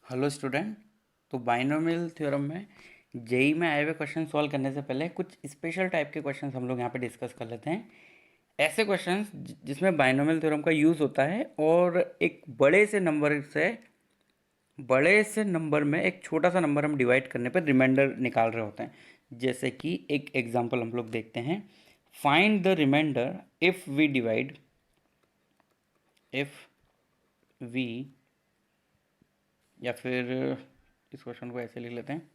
Hello student. तो binomial theorem में JEE में आए हुए क्वेश्चन सॉल्व करने से पहले कुछ स्पेशल टाइप के क्वेश्चंस हम लोग यहाँ पे डिस्कस कर लेते हैं। ऐसे क्वेश्चंस जिसमें बाइनोमियल थ्योरम का यूज़ होता है और एक बड़े से नंबर में एक छोटा सा नंबर हम डिवाइड करने पर रिमाइंडर निकाल रहे होते हैं। जैसे कि एक एग्जांपल हम लोग देखते हैं। Find the remainder if we या फिर इस क्वेश्चन को ऐसे लिख लेते हैं,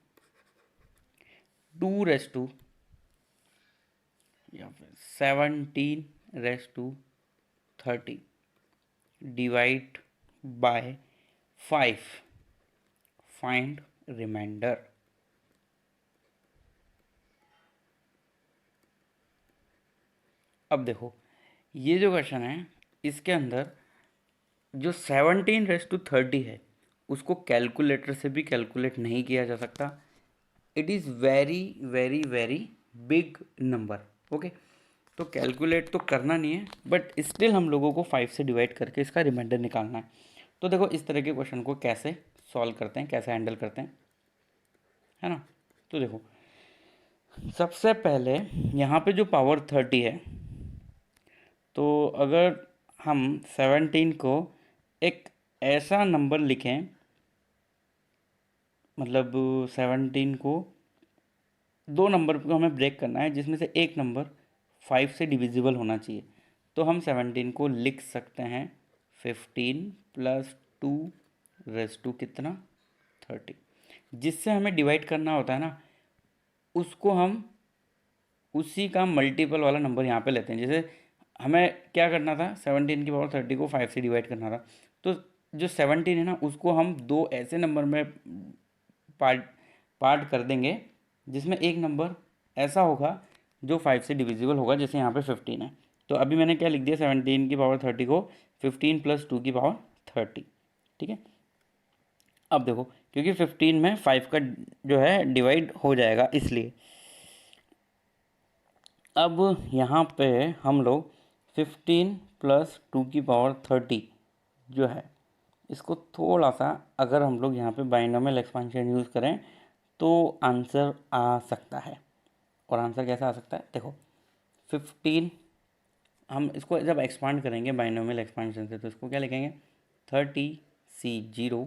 2 रेस टू या फिर 17 raise to 30 divide by 5, find remainder. अब देखो, ये जो क्वेश्चन है इसके अंदर जो 17 रेस टू 30 है उसको कैलकुलेटर से भी कैलकुलेट नहीं किया जा सकता। It is very very very big number. Okay, तो कैलकुलेट तो करना नहीं है, बट स्टिल हम लोगों को 5 से डिवाइड करके इसका रिमाइंडर निकालना है। तो देखो इस तरह के क्वेश्चन को कैसे सॉल्व करते हैं, कैसे हैंडल करते हैं, है ना। तो देखो, सबसे पहले यहाँ पे जो पावर 30 है, तो अगर हम 17 को एक ऐसा नंबर लिखें, मतलब 17 को दो नंबर को हमें ब्रेक करना है जिसमें से एक नंबर 5 से डिविजिबल होना चाहिए। तो हम 17 को लिख सकते हैं 15 प्लस 2 रेस टू कितना 30। जिससे हमें डिवाइड करना होता है ना, उसको हम उसी का मल्टीपल वाला नंबर यहाँ पे लेते हैं। जैसे हमें क्या करना था, 17 की पावर 30 को 5 से डिवाइड करना था। तो जो 17 है ना, उसको हम दो ऐसे नंबर में पार्ट पार्ट कर देंगे जिसमें एक नंबर ऐसा होगा जो 5 से डिविजिबल होगा। जैसे यहाँ पे 15 है, तो अभी मैंने क्या लिख दिया, 17 की पावर 30 को 15 प्लस 2 की पावर 30। ठीक है। अब देखो, क्योंकि 15 में 5 का जो है डिवाइड हो जाएगा, इसलिए अब यहाँ पे हम लोग 15 प्लस 2 की पावर 30 जो है, इसको थोड़ा सा अगर हम लोग यहाँ पे बाइनोमियल एक्सपेंशन यूज़ करें तो आंसर आ सकता है। और आंसर कैसा आ सकता है, देखो 15, हम इसको जब एक्सपांड करेंगे बाइनोमियल एक्सपेंशन से तो इसको क्या लिखेंगे, 30C0,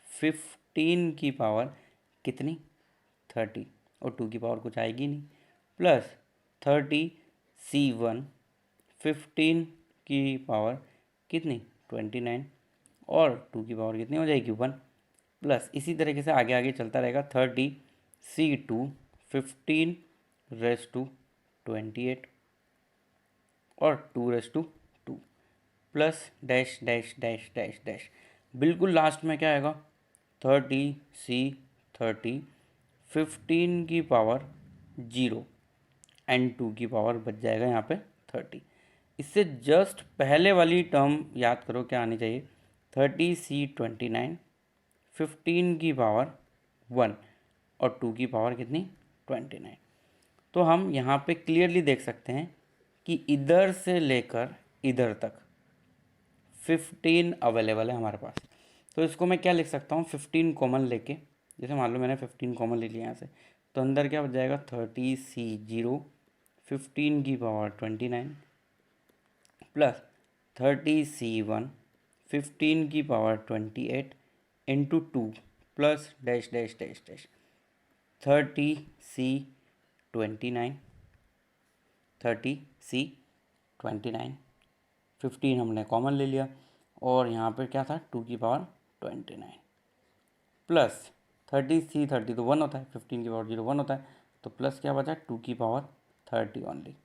15 की पावर कितनी 30, और 2 की पावर कुछ आएगी नहीं, प्लस 30C1, 15 की पावर कितनी 29, और 2 की पावर कितनी हो जाएगी 1, प्लस इसी तरीके से आगे आगे चलता रहेगा। 30C2, 15 रेस टू 28 और 2 raise to 2, plus dash dash dash dash dash, बिल्कुल लास्ट में क्या आएगा, 30C30, 15 की पावर 0 एंड 2 की पावर बच जाएगा यहाँ पे 30। इससे जस्ट पहले वाली टर्म याद करो क्या आनी चाहिए, 30C29, 15 की पावर 1 और 2 की पावर कितनी 29। तो हम यहाँ पे क्लियरली देख सकते हैं कि इधर से लेकर इधर तक 15 अवेलेबल है हमारे पास। तो इसको मैं क्या लिख सकता हूँ, 15 कॉमन लेके, जैसे मान लो मैंने 15 कॉमन ले लिया यहाँ से, तो अंदर क्या बच जाएगा, 30C0, 15 की पावर 29, प्लस 30C1, 15 की power 28 into 2, plus dash dash dash dash 30C29, 30C29, 15 हमने कॉमन ले लिया, और यहाँ पर क्या था 2 की पावर 29, प्लस 30C30 तो 1 होता है, 15 की पावर 0 1 होता है, तो प्लस क्या बचा 2 की पावर 30 ओनली।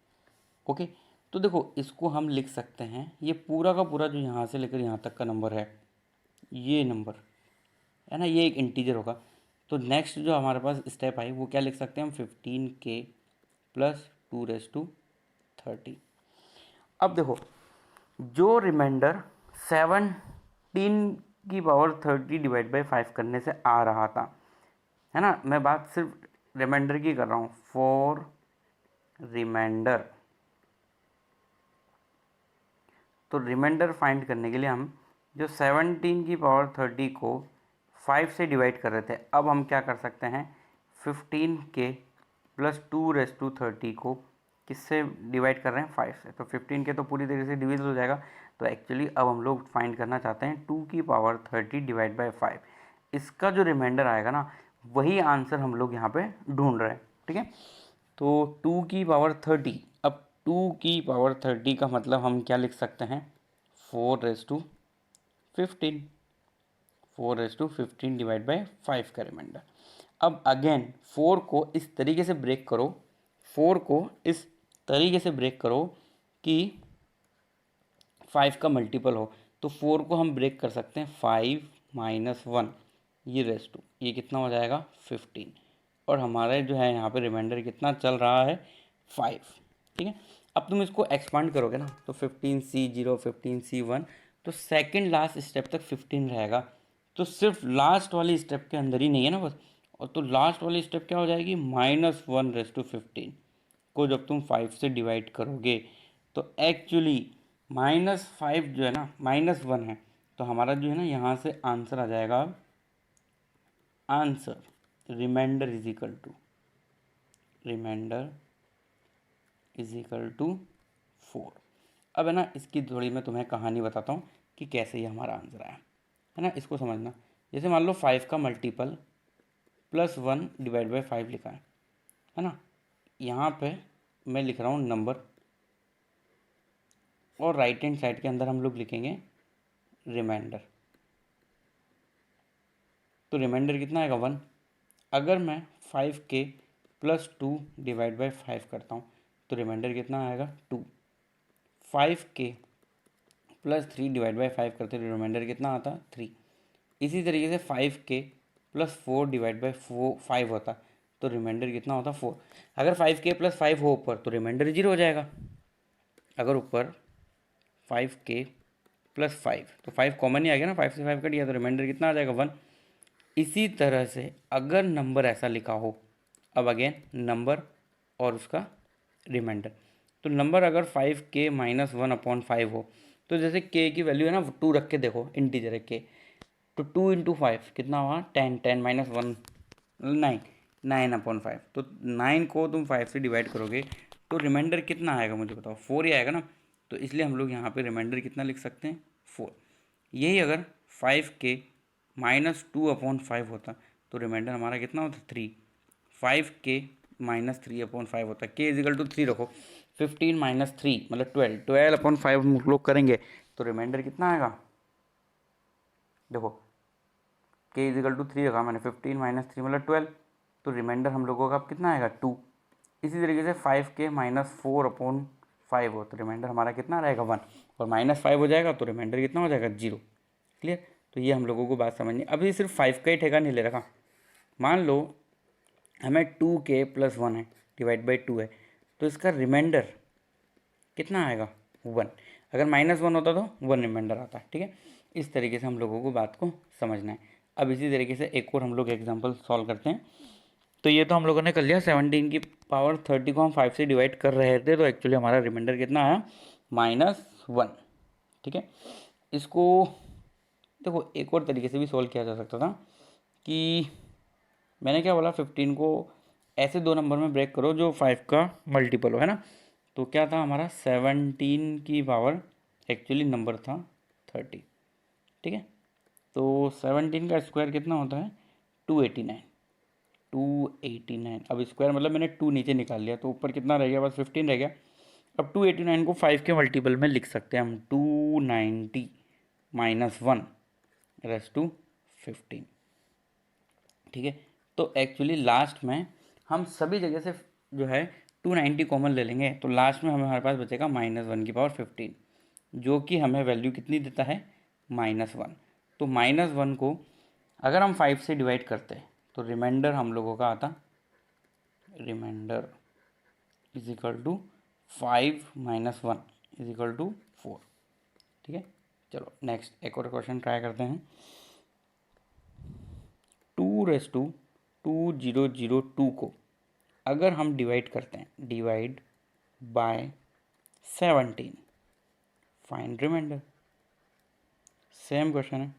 ओके, तो देखो इसको हम लिख सकते हैं, ये पूरा का पूरा जो यहाँ से लेकर यहाँ तक का नंबर है, ये नंबर है ना, ये एक इंटीजर होगा। तो नेक्स्ट जो हमारे पास स्टेप आई वो क्या लिख सकते हैं हम, 15K प्लस 2 रेस टू 30। अब देखो, जो रिमाइंडर 17 की पावर 30 डिवाइड बाई 5 करने से आ रहा था, है ना, मैं बात सिर्फ रिमाइंडर की कर रहा हूँ, फॉर रिमाइंडर। तो रिमाइंडर फाइंड करने के लिए हम जो 17 की पावर 30 को 5 से डिवाइड कर रहे थे, अब हम क्या कर सकते हैं 15k प्लस 2⁻30 को किससे डिवाइड कर रहे हैं 5 से, तो 15k तो पूरी तरीके से डिविजिबल हो जाएगा। तो एक्चुअली अब हम लोग फाइंड करना चाहते हैं 2⁻30 डिवाइड बाई 5, इसका जो रिमाइंडर आएगा ना वही आंसर हम लोग यहाँ पे ढूंढ रहे हैं। ठीक है, तो 2⁻30, अब 2⁻30 का मतलब हम क्या लिख सकते हैं 4⁻15, 4⁻15 डिवाइड बाई 5 का रिमाइंडर। अब अगेन 4 को इस तरीके से ब्रेक करो, 4 को इस तरीके से ब्रेक करो कि 5 का मल्टीपल हो, तो 4 को हम ब्रेक कर सकते हैं 5 - 1, ये रेस टू, ये कितना हो जाएगा 15, और हमारे जो है यहाँ पे रिमाइंडर कितना चल रहा है 5। ठीक है, अब तुम इसको एक्सपांड करोगे ना तो 15C0 15C1, तो सेकंड लास्ट स्टेप तक 15 रहेगा, तो सिर्फ लास्ट वाली स्टेप के अंदर ही नहीं है ना बस, और तो लास्ट वाली स्टेप क्या हो जाएगी -1/15 को जब तुम 5 से डिवाइड करोगे तो एक्चुअली -5 जो है ना -1 है, तो हमारा जो है ना यहाँ से आंसर आ जाएगा, answer remainder is equal to 4। अब है ना इसकी थोड़ी मैं तुम्हें कहानी बताता हूँ कि कैसे ये हमारा आंसर आया है ना, इसको समझना। जैसे मान लो 5 का मल्टीपल +1 डिवाइड बाई 5 लिखा है ना, यहाँ पे मैं लिख रहा हूँ नंबर, और राइट हैंड साइड के अंदर हम लोग लिखेंगे रिमाइंडर, तो रिमाइंडर कितना आएगा 1। अगर मैं 5k प्लस 2 डिवाइड बाई 5 करता हूँ तो रिमाइंडर कितना आएगा 2। 5k प्लस 3 डिवाइड बाई 5 करते तो रिमाइंडर कितना आता 3। इसी तरीके से 5k प्लस 4 डिवाइड बाई 5 होता तो रिमाइंडर कितना होता 4। अगर 5k प्लस 5 हो ऊपर तो रिमाइंडर 0 हो जाएगा, अगर ऊपर 5k प्लस 5 तो 5 कॉमन ही आ गया ना, 5 से 5 कट गया तो रिमाइंडर कितना आ जाएगा 1। इसी तरह से अगर नंबर ऐसा लिखा हो, अब अगेन नंबर और उसका रिमाइंडर, तो नंबर अगर 5k - 1/5 हो, तो जैसे k की वैल्यू है ना 2 रख के देखो, इंटीजर है k, तो 2 × 5 कितना हुआ 10, 10 - 1 9, 9/5, तो 9 को तुम 5 से डिवाइड करोगे तो रिमाइंडर कितना आएगा मुझे बताओ 4 ही आएगा ना, तो इसलिए हम लोग यहाँ पे रिमाइंडर कितना लिख सकते हैं 4। यही अगर 5k - 2/5 होता तो रिमाइंडर हमारा कितना होता 3। 5k - 3/5 होता है, k = 3 रखो, 15 - 3 मतलब 12, 12/5 हम लोग करेंगे तो रिमाइंडर कितना आएगा, देखो k = 3 रखा मैंने, 15 - 3 मतलब 12, तो रिमाइंडर हम लोगों का अब कितना आएगा 2। इसी तरीके से 5k - 4/5 हो तो रिमाइंडर हमारा कितना रहेगा 1, और -5 हो जाएगा तो रिमाइंडर कितना हो जाएगा 0। क्लियर, तो ये हम लोगों को बात समझनी। अभी सिर्फ 5 का ही ठेका नहीं ले रखा, मान लो हमें 2k + 1 है डिवाइड बाई 2 है, तो इसका रिमाइंडर कितना आएगा 1। अगर -1 होता तो 1 रिमाइंडर आता। ठीक है, इस तरीके से हम लोगों को बात को समझना है। अब इसी तरीके से एक और हम लोग एग्जांपल सॉल्व करते हैं। तो ये तो हम लोगों ने कर लिया, 17⁻30 को हम 5 से डिवाइड कर रहे थे, तो एक्चुअली हमारा रिमाइंडर कितना आया -1। ठीक है, इसको देखो एक और तरीके से भी सॉल्व किया जा सकता था कि मैंने क्या बोला 15 को ऐसे दो नंबर में ब्रेक करो जो 5 का मल्टीपल हो, है ना, तो क्या था हमारा 17 की पावर एक्चुअली नंबर था 30। ठीक है, तो 17 का स्क्वायर कितना होता है 289, 289। अब स्क्वायर मतलब मैंने 2 नीचे निकाल लिया तो ऊपर कितना रह गया बस 15 रह गया। अब 289 को 5 के मल्टीपल में लिख सकते हैं हम, 290 - 1 = 15। ठीक है, तो एक्चुअली लास्ट में हम सभी जगह से जो है 290 कॉमन ले लेंगे, तो लास्ट में हमारे पास बचेगा -1⁻15, जो कि हमें वैल्यू कितनी देता है -1। तो -1 को अगर हम 5 से डिवाइड करते तो रिमाइंडर हम लोगों का आता, रिमाइंडर = 5 - 1 = 4। ठीक है, चलो नेक्स्ट एक और क्वेश्चन ट्राई करते हैं। 2⁻2002 को अगर हम डिवाइड करते हैं, divide by 17, find remainder. Same question है,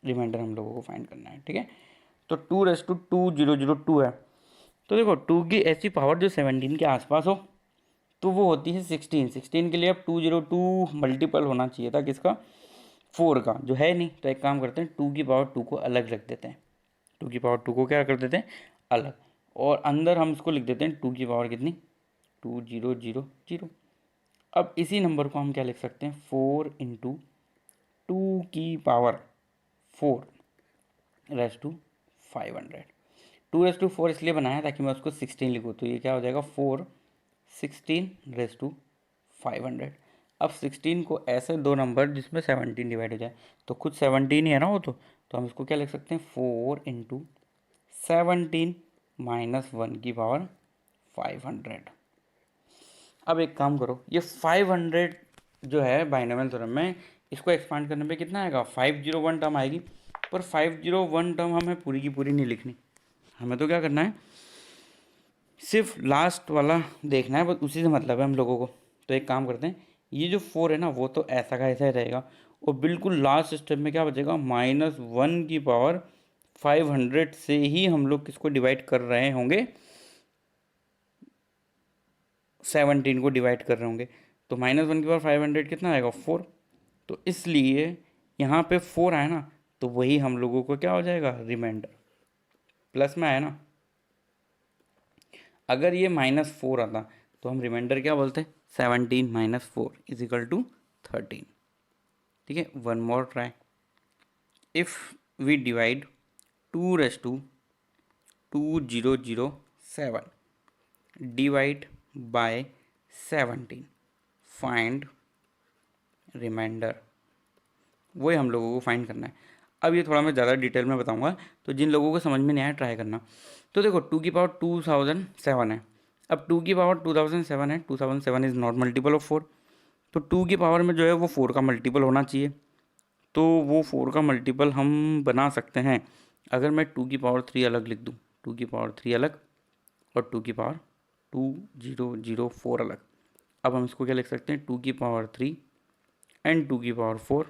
रिमाइंडर हम लोगों को फाइंड करना है, ठीक है। तो 2^2002 है, तो देखो 2 की ऐसी पावर जो 17 के आसपास हो तो वो होती है 16 के लिए अब 202 मल्टीपल होना चाहिए था किसका, 4 का, जो है नहीं। तो एक काम करते हैं 2 की पावर 2 को अलग रख देते हैं, 2 की पावर 2 को क्या कर देते हैं अलग, और अंदर हम इसको लिख देते हैं 2 की पावर कितनी, 2000। अब इसी नंबर को हम क्या लिख सकते हैं, 4 इंटू 2 की पावर 4 रेस टू 500। 2^4 इसलिए बनाया ताकि मैं उसको 16 लिखूँ, तो ये क्या हो जाएगा 4 16 रेस टू 500। अब 16 को ऐसे दो नंबर जिसमें 17 डिवाइड हो जाए, तो खुद 17 ही है ना वो, तो हम इसको क्या लिख सकते हैं 4 इंटू 17 माइनस 1 की पावर 500। अब एक काम करो, ये 500 जो है बाइनोमियल थ्योरम में, इसको एक्सपांड करने पे कितना आएगा, 501 टर्म आएगी। पर 501 टर्म हमें पूरी की पूरी नहीं लिखनी, हमें तो क्या करना है, सिर्फ लास्ट वाला देखना है, बस उसी से मतलब है हम लोगों को। तो एक काम करते हैं, ये जो 4 है ना वो तो ऐसा का ऐसा ही रहेगा, और बिल्कुल लास्ट स्टेप में क्या बचेगा, -1 की पावर 500 से ही हम लोग किसको डिवाइड कर रहे होंगे, 17 को डिवाइड कर रहे होंगे। तो -1 की पावर 500 कितना आएगा 4, तो इसलिए यहाँ पे 4 आया ना, तो वही हम लोगों को क्या हो जाएगा, रिमाइंडर। प्लस में आया ना, अगर ये -4 आता तो हम रिमाइंडर क्या बोलते, 17 माइनस 4 इज इक्वल टू 13। ठीक है, one more try. If we divide 2^2007 divide by 17, find remainder. वही हम लोगों को फाइंड करना है। अब ये थोड़ा मैं ज़्यादा डिटेल में बताऊंगा, तो जिन लोगों को समझ में नहीं आया ट्राई करना। तो देखो 2 की पावर 2007 है, अब 2 की पावर 2007 है, 2007 इज़ नॉट मल्टीपल ऑफ 4, तो 2 की पावर में जो है वो 4 का मल्टीपल होना चाहिए। तो वो 4 का मल्टीपल हम बना सकते हैं, अगर मैं 2 की पावर 3 अलग लिख दूँ, 2 की पावर 3 अलग और 2 की पावर 2004 अलग। अब हम इसको क्या लिख सकते हैं, 2 की पावर 3 एंड 2 की पावर 4,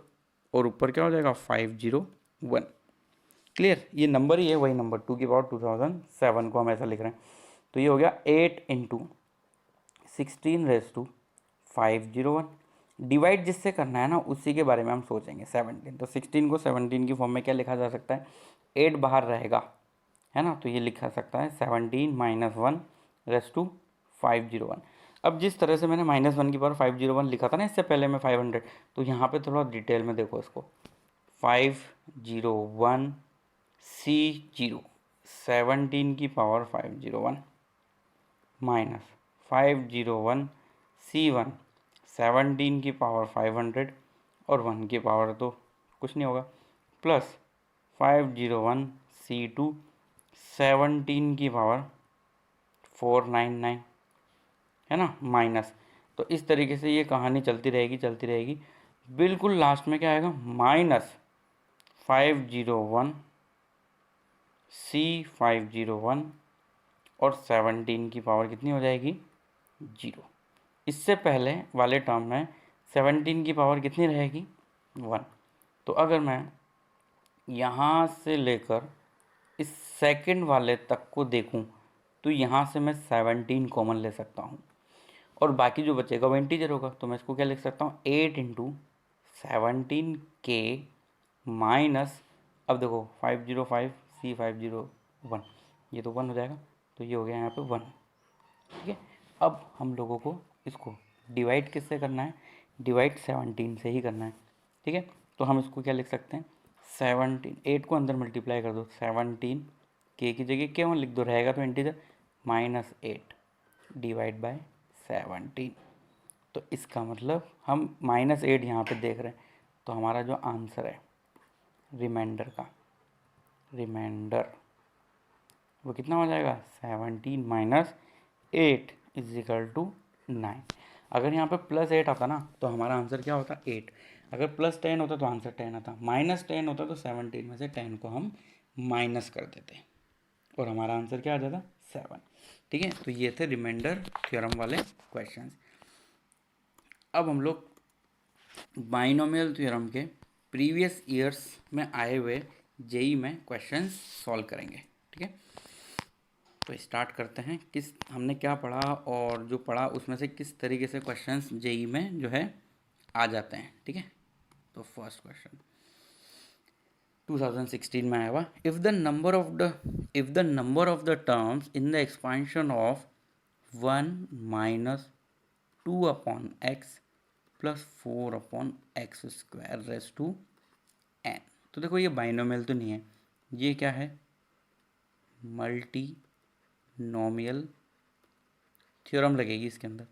और ऊपर क्या हो जाएगा 501। क्लियर, ये नंबर ही है वही नंबर, 2 की पावर 2007 को हम ऐसा लिख रहे हैं। तो ये हो गया 8 इंटू 16^501। डिवाइड जिससे करना है ना उसी के बारे में हम सोचेंगे, 17। तो 16 को 17 की फॉर्म में क्या लिखा जा सकता है, 8 बाहर रहेगा है ना, तो ये लिखा सकता है 17 माइनस 1 रेस टू 501। अब जिस तरह से मैंने -1 की पावर 501 लिखा था ना इससे पहले में 500, तो यहाँ पे थोड़ा डिटेल में देखो इसको, 501 C0 17 की पावर 501 माइनस 501 C1 17 की पावर 500 और 1 की पावर तो कुछ नहीं होगा, प्लस 501 C2 17 की पावर 499 है ना, माइनस। तो इस तरीके से ये कहानी चलती रहेगी। बिल्कुल लास्ट में क्या आएगा, -501 C501 और 17 की पावर कितनी हो जाएगी 0। इससे पहले वाले टर्म में 17 की पावर कितनी रहेगी 1। तो अगर मैं यहाँ से लेकर इस सेकंड वाले तक को देखूं तो यहाँ से मैं 17 कॉमन ले सकता हूँ, और बाकी जो बचेगा वो इंटीजर होगा। तो मैं इसको क्या लिख सकता हूँ, 8 इंटू 17 के माइनस, अब देखो 505 C501, ये तो 1 हो जाएगा, तो ये हो गया यहाँ पे 1। ठीक है, अब हम लोगों को इसको डिवाइड किससे करना है, डिवाइड 17 से ही करना है। ठीक है, तो हम इसको क्या लिख सकते हैं, 17, 8 को अंदर मल्टीप्लाई कर दो, 17 के की जगह केवल लिख दो, रहेगा तो इंटीजर, -8 डिवाइड बाय 17। तो इसका मतलब हम -8 यहाँ पे देख रहे हैं, तो हमारा जो आंसर है रिमाइंडर का, रिमाइंडर वो कितना हो जाएगा, 17 माइनस 8 इज इक्वल टू 9। अगर यहाँ पे +8 आता ना तो हमारा आंसर क्या होता, 8। अगर +10 होता तो आंसर 10 आता, -10 होता तो 17 में से 10 को हम माइनस कर देते और हमारा आंसर क्या आ जाता, 7। ठीक है, तो ये थे रिमाइंडर थ्योरम वाले क्वेश्चंस। अब हम लोग बाइनोमियल थ्योरम के प्रीवियस ईयर्स में आए हुए जेई में क्वेश्चंस सॉल्व करेंगे। ठीक है, तो स्टार्ट करते हैं। किस हमने क्या पढ़ा और जो पढ़ा उसमें से किस तरीके से क्वेश्चंस जेई में जो है आ जाते हैं। ठीक है, तो फर्स्ट क्वेश्चन 2016 में आया हुआ, if the number of the terms in the expansion of 1 minus 2 upon X plus 4 upon X square raise to N. तो देखो ये बाइनोमियल तो नहीं है, ये क्या है, मल्टीनोमियल थ्योरम लगेगी इसके अंदर।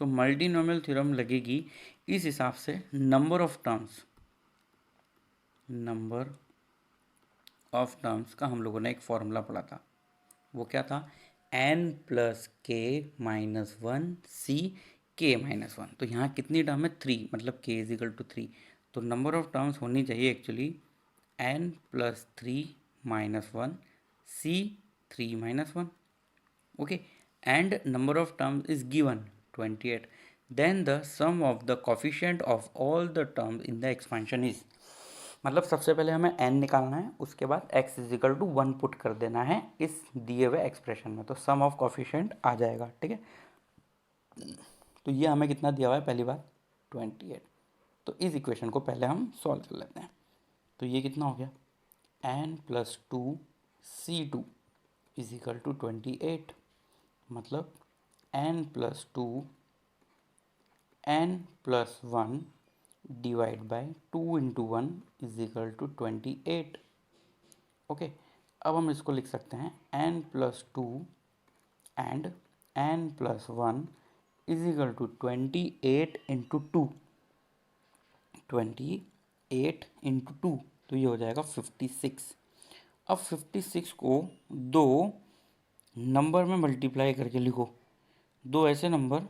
तो मल्टीनोमियल थ्योरम लगेगी, इस हिसाब से नंबर ऑफ टर्म्स का हम लोगों ने एक फॉर्मूला पढ़ा था। वो क्या था, n प्लस के माइनस वन सी के माइनस वन। तो यहाँ कितनी टर्म है, 3, मतलब k इज इक्वल टू 3। तो नंबर ऑफ टर्म्स होनी चाहिए actually n plus 3 minus one C 3 minus one. Okay, and number of terms is given 28। Then the sum of the coefficient of all the terms in the expansion is, मतलब सबसे पहले हमें n निकालना है, उसके बाद x is equal to 1 put कर देना है इस दिए हुए एक्सप्रेशन में, तो सम ऑफ कोफिशिएंट आ जाएगा। ठीक है, तो ये हमें कितना दिया हुआ है, पहली बात 28। तो इस इक्वेशन को पहले हम सॉल्व कर लेते हैं। तो ये कितना हो गया, n plus 2c2 is equal to 28, मतलब n plus 2 n plus 1 divide by 2 into 1 is equal to 28। Okay, अब हम इसको लिख सकते हैं n plus 2 and n plus 1 is equal to 28 into 2, 28 into 2, तो ये हो जाएगा 56। अब 56 को दो नंबर में मल्टीप्लाई करके लिखो, दो ऐसे नंबर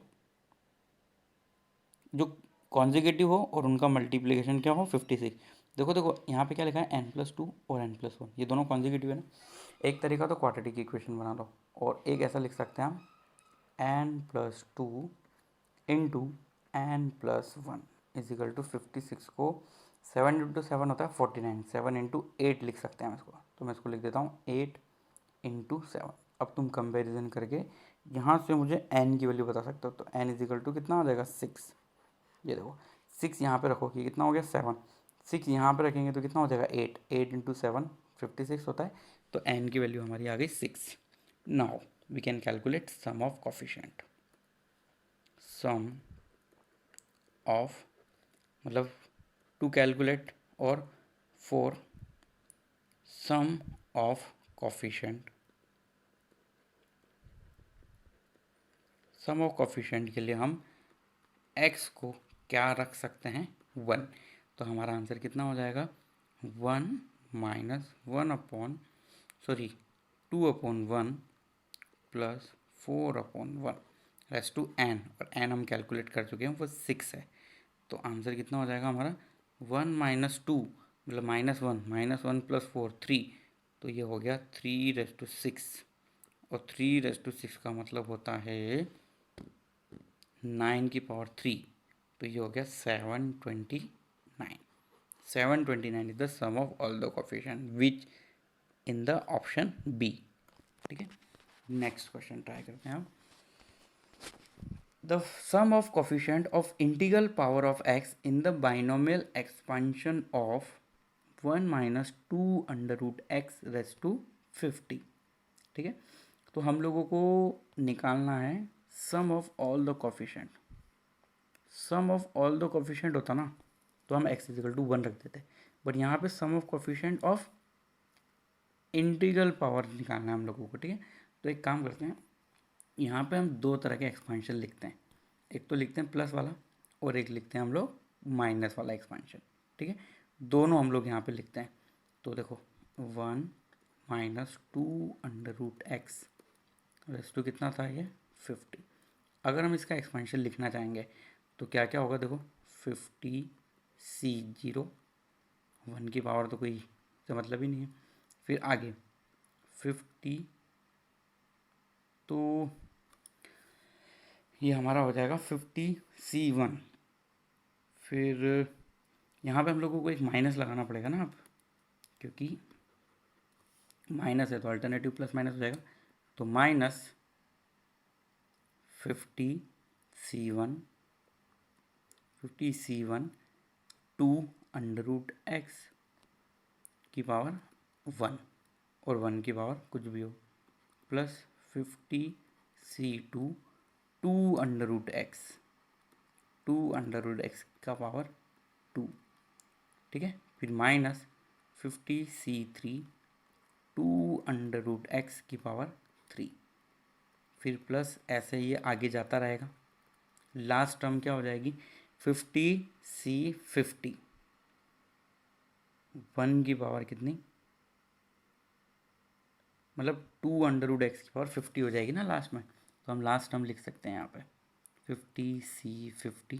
जो कॉन्जिगेटिव हो और उनका मल्टीप्लिकेशन क्या हो, 56। देखो देखो यहाँ पे क्या लिखा है, n+2 और n+1, ये दोनों कॉन्जिगेटिव है ना। एक तरीका तो क्वाड्रेटिक इक्वेशन बना लो, और एक ऐसा लिख सकते हैं हम n+2 into n+1 is equal to 56 को 7 इंटू 7 होता है 49, 7 इंटू 8 लिख सकते हैं हम इसको। तो मैं इसको लिख देता हूँ 8 इंटू 7। अब तुम कंपेरिजन करके यहाँ से मुझे n की वैल्यू बता सकते हो। तो n इज इक्वल टू कितना हो जाएगा, 6। ये देखो 6 यहाँ पे रखो कि कितना हो गया, 7। 6 यहाँ पे रखेंगे तो कितना हो जाएगा, 8। 8 इंटू 7 56 होता है। तो n की वैल्यू हमारी आ गई 6। Now we can calculate sum of coefficient. Sum of मतलब टू कैलकुलेट, और for sum of coefficient, sum of coefficient के लिए हम x को क्या रख सकते हैं, 1। तो हमारा आंसर कितना हो जाएगा, 1 minus 1 upon 2/1 plus 4/1 raise to n, और n हम कैलकुलेट कर चुके हैं, वो 6 है। तो आंसर कितना हो जाएगा हमारा, 1 माइनस 2 मतलब -1 प्लस 4 3, तो ये हो गया 3/6, और 3/6 का मतलब होता है 9 की पावर 3, तो ये हो गया 729। 729 is the sum of all the coefficient which in the option B. ठीक है, नेक्स्ट क्वेश्चन ट्राई करते हैं हम। The sum of coefficient of integral power of x in the binomial expansion of 1 minus 2 under root x raise to 50। ठीक है, तो हम लोगों को निकालना है sum of all the coefficient. Sum of all the coefficient होता ना तो हम x इजिकल टू 1 रख देते, बट यहाँ पे sum of coefficient of integral power निकालना है हम लोगों को। ठीक है, तो एक काम करते हैं, यहाँ पे हम दो तरह के एक्सपेंशन लिखते हैं, एक तो लिखते हैं प्लस वाला और एक लिखते हैं हम लोग माइनस वाला एक्सपेंशन। ठीक है, दोनों हम लोग यहाँ पे लिखते हैं। तो देखो 1 minus 2 under root x raise to कितना था ये, 50। अगर हम इसका एक्सपेंशन लिखना चाहेंगे तो क्या क्या होगा, देखो 50c0, 1 की पावर तो कोई से मतलब ही नहीं है। फिर आगे 50, तो ये हमारा हो जाएगा 50c1। फिर यहाँ पे हम लोगों को एक माइनस लगाना पड़ेगा ना अब, क्योंकि माइनस है तो अल्टरनेटिव प्लस माइनस हो जाएगा। तो minus 50c1 two under root x की पावर 1 और 1 की पावर कुछ भी हो, plus 50c2 two under root x का पावर 2, ठीक है। फिर minus 50c3 two under root x की पावर 3, फिर प्लस ऐसे ये आगे जाता रहेगा। लास्ट टर्म क्या हो जाएगी, 50c50 1 की पावर कितनी, मतलब 2 अंडर रूट एक्स की पावर 50 हो जाएगी ना लास्ट में। तो हम लास्ट टर्म लिख सकते हैं यहाँ पे 50c50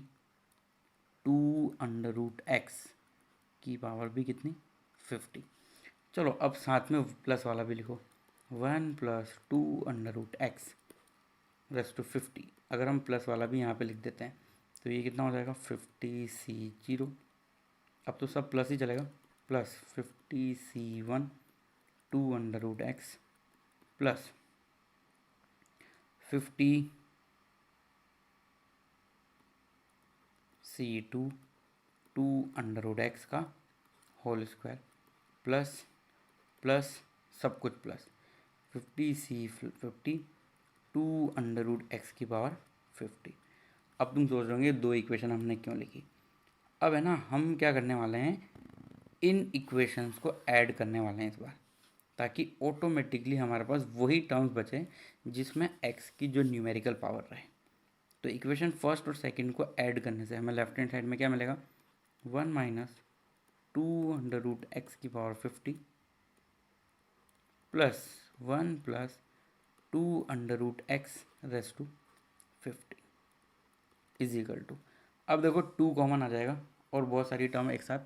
two under root x की पावर भी कितनी, 50। चलो अब साथ में प्लस वाला भी लिखो, 1 plus 2 under root x raise to 50। अगर हम प्लस वाला भी यहाँ पे लिख देते हैं तो ये कितना हो जाएगा, 50c0। अब तो सब प्लस ही चलेगा, plus 50c1 two under root x plus 50c2 two under root x का होल स्क्वायर प्लस प्लस सब कुछ plus 50c50 two under root x की पावर 50। अब तुम सोच रहे होंगे दो इक्वेशन हमने क्यों लिखी। अब है ना, हम क्या करने वाले हैं, इन इक्वेशंस को ऐड करने वाले हैं इस बार, ताकि ऑटोमेटिकली हमारे पास वही टर्म्स बचे जिसमें x की जो न्यूमेरिकल पावर रहे। तो इक्वेशन फर्स्ट और सेकंड को ऐड करने से हमें लेफ्ट हैंड साइड में क्या मिलेगा, 1 माइनस 2 अंडर रूट एक्स की power 50 plus 1 plus 2 under root x raise to 50 is equal to, अब देखो 2 कॉमन आ जाएगा और बहुत सारी टर्म एक साथ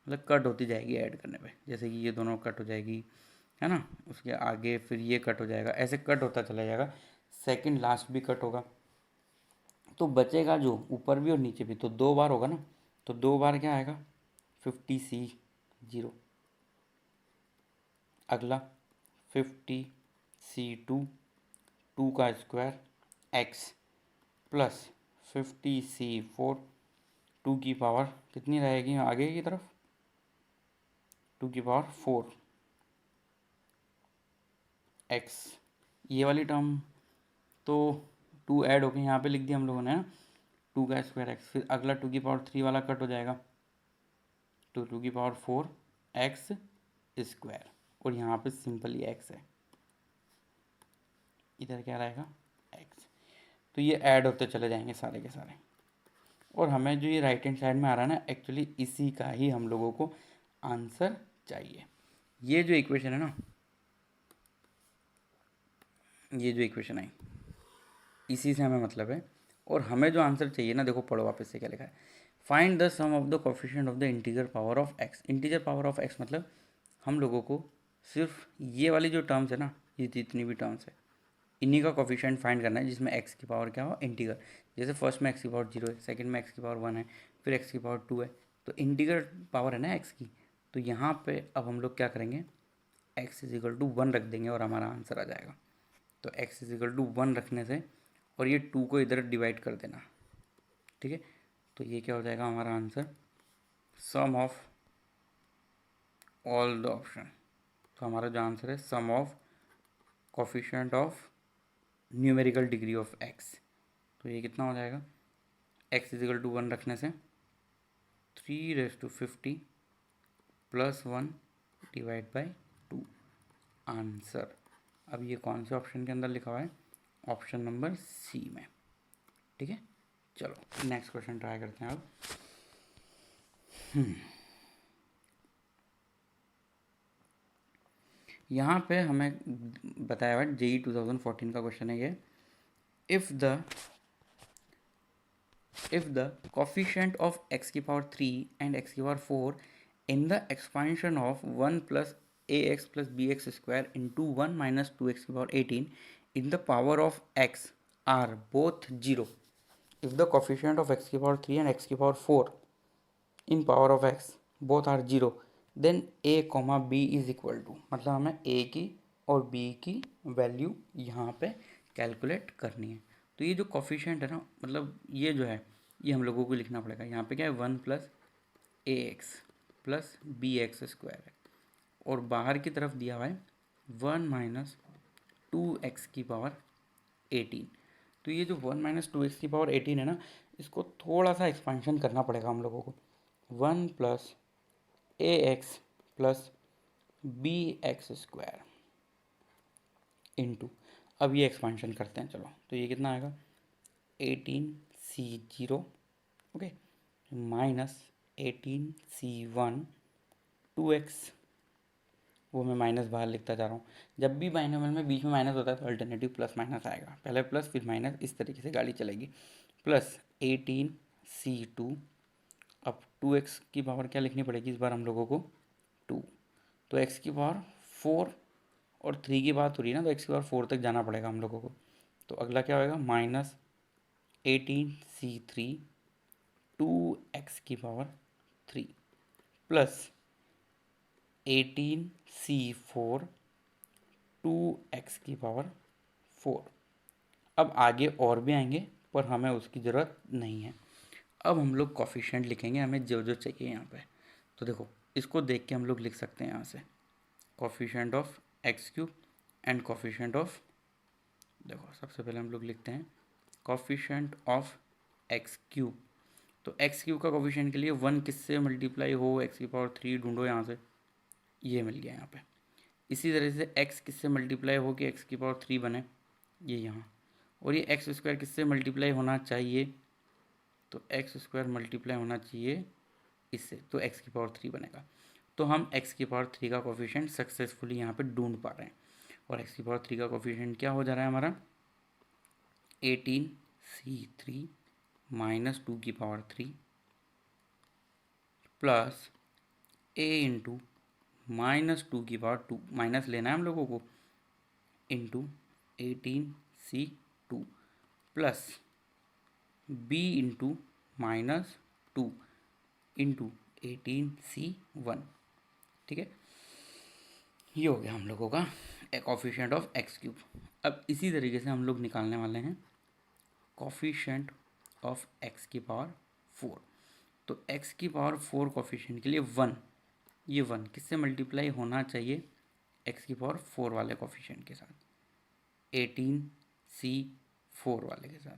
मतलब कट होती जाएगी ऐड करने पे, जैसे कि ये दोनों कट हो जाएगी, है ना। उसके आगे फिर ये कट हो जाएगा, ऐसे कट होता चला जाएगा। सेकंड लास्ट भी कट होगा, तो बचेगा जो ऊपर भी और नीचे भी, तो 2 बार होगा ना। तो 2 बार क्या आएगा, 50c0। अगला 50c2 2 का स्क्वायर x प्लस 50c4 2 की पावर कितनी रहेगी आगे की तरफ, 2 की पावर 4 x। ये वाली टर्म तो 2 ऐड हो गई, यहाँ पे लिख दिया हम लोगों ने, 2 का स्क्वायर एक्स। फिर अगला 2 की पावर 3 वाला कट हो जाएगा, तो 2 की पावर 4 एक्स स्क्वायर, और यहाँ पे सिंपली एक्स है, इधर क्या रहेगा एक्स। तो ये ऐड होते चले जाएंगे सारे के सारे, और हमें जो ये राइट हैंड साइड में आ रहा है ना, एक्चुअली इसी का ही हम लोगों को आंसर चाहिए। ये जो इक्वेशन है ना, ये जो इक्वेशन आई इसी से हमें मतलब है, और हमें जो आंसर चाहिए ना, देखो पढ़ो वापस से क्या लिखा है, find the sum of the coefficient of the integer power of x. Integer power of x मतलब हम लोगों को सिर्फ ये वाली जो टर्म्स है ना, ये जितनी भी टर्म्स है इन्हीं का कोफिशिएंट फाइंड करना है, जिसमें एक्स की पावर क्या हो, इंटीगर। जैसे फर्स्ट में एक्स की पावर 0 है, सेकंड में एक्स की पावर 1 है, फिर एक्स की पावर 2 है, तो इंटीगर पावर है ना एक्स की। तो यहाँ पे अब हम लोग क्या करेंगे, एक्स इज इक्वल टू 1 रख देंगे और हमारा आंसर आ जाएगा। तो एक्स इज इक्वल टू 1 रखने से, और ये 2 को इधर डिवाइड कर देना, ठीक है। तो ये क्या हो जाएगा हमारा answer, sum of all the option. तो हमारा जो आंसर है sum of coefficient of numerical degree of x. तो ये कितना हो जाएगा, एक्स इजिकल टू 1 रखने से 3⁻50 प्लस 1 डिवाइड बाई 2 आंसर। अब ये कौन से ऑप्शन के अंदर लिखा हुआ है, ऑप्शन नंबर सी में, ठीक है। चलो नेक्स्ट क्वेश्चन ट्राई करते हैं अब। यहाँ पे हमें बताया हुआ है JEE 2014 का क्वेश्चन है ये, if the coefficient of x की पावर 3 and x की power 4 in the expansion of 1 plus ax plus bx square into 1 minus 2x की power 18 in the power of x are both 0, if the coefficient of x की power 3 and x की power 4 in power of x both are zero, then A comma B is equal to, मतलब हमें ए की और B की value यहाँ पे calculate करनी है। तो ये जो कोफिशिएंट है ना, मतलब ये जो है ये हम लोगों को लिखना पड़ेगा। यहाँ पे क्या है, 1 plus a x plus b x square है, और बाहर की तरफ दिया हुआ है 1 माइनस 2x की पावर 18। तो ये जो 1 माइनस 2x की पावर 18 है ना, इसको थोड़ा सा एक्सपांशन करना पड़ेगा हम लोगों को। 1 plus a x plus b x square into, अब ये एक्सपांशन करते हैं चलो, तो ये कितना आएगा 18c0, okay, minus 18c1 2x, वो मैं माइनस बाहर लिखता जा रहा हूँ। जब भी बाइनोमियल में बीच में माइनस होता है तो अल्टरनेटिव प्लस माइनस आएगा, पहले प्लस फिर माइनस, इस तरीके से गाड़ी चलेगी। प्लस 18c2, अब 2x की पावर क्या लिखनी पड़ेगी इस बार हम लोगों को 2, तो x की पावर 4 और 3 की बात हो रही है ना, तो x की पावर 4 तक जाना पड़ेगा हम लोगों को। तो अगला क्या होगा, माइनस 18c3 2x की पावर 3 प्लस 18c4 2x की पावर 4। अब आगे और भी आएंगे पर हमें उसकी ज़रूरत नहीं है। अब हम लोग कॉफिशिएंट लिखेंगे हमें जो जो चाहिए यहाँ पे। तो देखो इसको देख के हम लोग लिख सकते हैं यहाँ से coefficient of x cube and coefficient of, देखो सबसे पहले हम लोग लिखते हैं कॉफिशिएंट ऑफ एक्स क्यूब। तो एक्स क्यूब का कॉफिशिएंट के लिए 1 किससे मल्टीप्लाई हो, एक्स की पावर 3 ढूंढो यहाँ से, ये मिल गया यहाँ पे। इसी तरह से x किससे मल्टीप्लाई हो कि x की पावर 3 बने, ये यहाँ। और ये एक्स स्क्वायर किससे मल्टीप्लाई होना चाहिए, तो एक्स स्क्वायर मल्टीप्लाई होना चाहिए इससे, तो x की पावर 3 बनेगा। तो हम x की पावर 3 का कोफिशिएंट सक्सेसफुली यहाँ पे ढूंढ पा रहे हैं। और x की पावर 3 का कोफिशिएंट क्या हो जा रहा है हमारा 18c3 माइनस 2 की पावर 3 प्लस a इंटू -2 की पावर 2, माइनस लेना है हम लोगों को, into 18c2 plus b into -2 into 18c1। ठीक है, ये हो गया हम लोगों का कॉफिशिएंट ऑफ एक्स क्यूब। अब इसी तरीके से हम लोग निकालने वाले हैं कॉफिशिएंट ऑफ एक्स की पावर 4। तो एक्स की पावर 4 कॉफिशिएंट के लिए 1, ये 1 किससे मल्टीप्लाई होना चाहिए, एक्स की पावर 4 वाले कॉफिशिएंट के साथ, 18c4 वाले के साथ।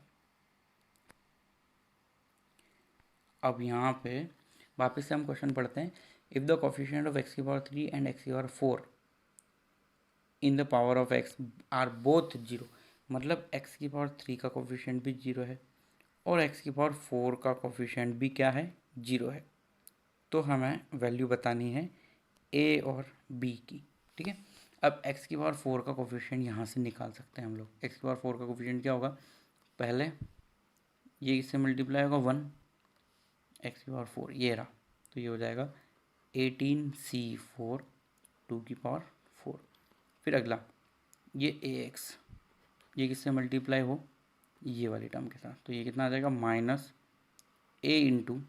अब यहाँ पे वापस से हम क्वेश्चन पढ़ते हैं। If the coefficient of x की पावर 3 एंड एक्स की power 4 in the power of x are both zero, मतलब एक्स की पावर 3 का कॉफिशिएंट भी जीरो है और एक्स की पावर 4 का कॉफिशिएंट भी क्या है, जीरो है। तो हमें वैल्यू बतानी है ए और बी की। ठीक है, अब एक्स की पावर 4 का कोफिशिएंट यहाँ से निकाल सकते हैं हम लोग। एक्स की पावर 4 का कोफिशिएंट क्या होगा, पहले ये इससे मल्टीप्लाई होगा 1, एक्स की पावर 4 ये रहा, तो ये हो जाएगा 18c4 2 की पावर 4। फिर अगला ये ए एक्स, ये किससे मल्टीप्लाई हो, ये वाली टर्म के साथ, तो ये कितना आ जाएगा माइनस ए इंटू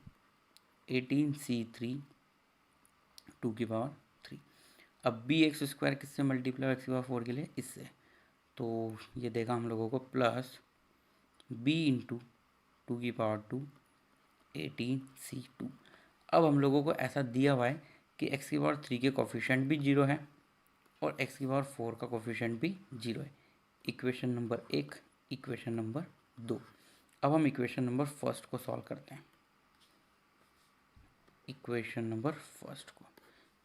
18c3 2 की पावर 3। अब बी एक्स स्क्वायर किससे मल्टीप्लाई एक्स की पावर 4 के लिए, इससे, तो ये देगा हम लोगों को प्लस बी इंटू 2 की पावर 2 18c2। अब हम लोगों को ऐसा दिया हुआ है कि एक्स की पावर 3 के कोफिशिएंट भी जीरो है और एक्स की पावर 4 का कोफिशिएंट भी जीरो है। Equation number 1, equation number 2। अब हम इक्वेशन नंबर फर्स्ट को सॉल्व करते हैं, इक्वेशन नंबर फर्स्ट को।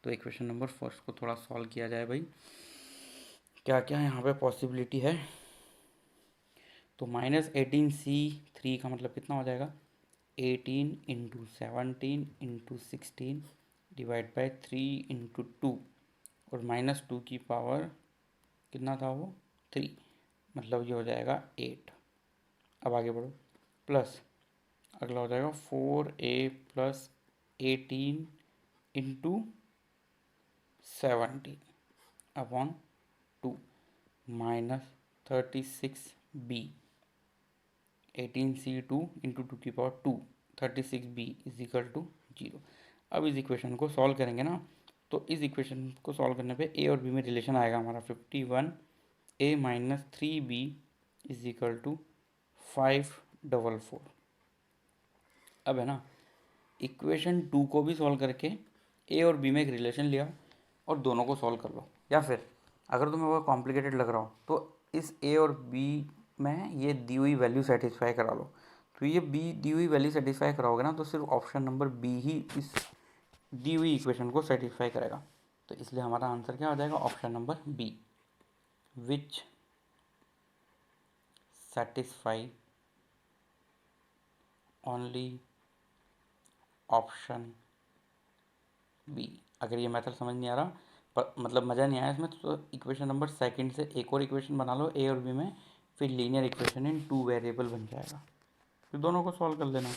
तो इक्वेशन नंबर फर्स्ट को थोड़ा सॉल्व किया जाए भाई, क्या क्या यहाँ पे पॉसिबिलिटी है। तो -18c3 का मतलब कितना हो जाएगा, 18 into 17 into 16 divide by 3 into 2 और -2 की पावर कितना था वो 3, मतलब ये हो जाएगा 8। अब आगे बढ़ो, प्लस अगला हो जाएगा 4a plus 18 into 70 upon 2 minus 36b 18c2 into 2 की power 2 36b is equal to 0। अब इस इक्वेशन को सॉल्व करेंगे ना, तो इस इक्वेशन को सॉल्व करने पे ए और बी में रिलेशन आएगा हमारा 51a minus 3b is equal to 544। अब है ना, इक्वेशन 2 को भी सॉल्व करके ए और बी में एक रिलेशन लिया और दोनों को सॉल्व कर लो, या फिर अगर तुम्हें वो कॉम्प्लिकेटेड लग रहा हो तो इस ए और बी में ये दी हुई वैल्यू सेटिस्फाई करा लो। तो ये बी दी हुई वैल्यू सेटिस्फाई कराओगे ना तो सिर्फ ऑप्शन नंबर बी ही इस दी हुई इक्वेशन को सेटिस्फाई करेगा। तो इसलिए हमारा आंसर क्या हो जाएगा, option number B, which satisfy only option B. अगर ये मेथड समझ नहीं आ रहा, पर मतलब मज़ा नहीं आया इसमें, तो इक्वेशन नंबर सेकंड से एक और इक्वेशन बना लो ए और बी में, फिर लीनियर इक्वेशन इन 2 वेरिएबल बन जाएगा, फिर दोनों को सॉल्व कर लेना।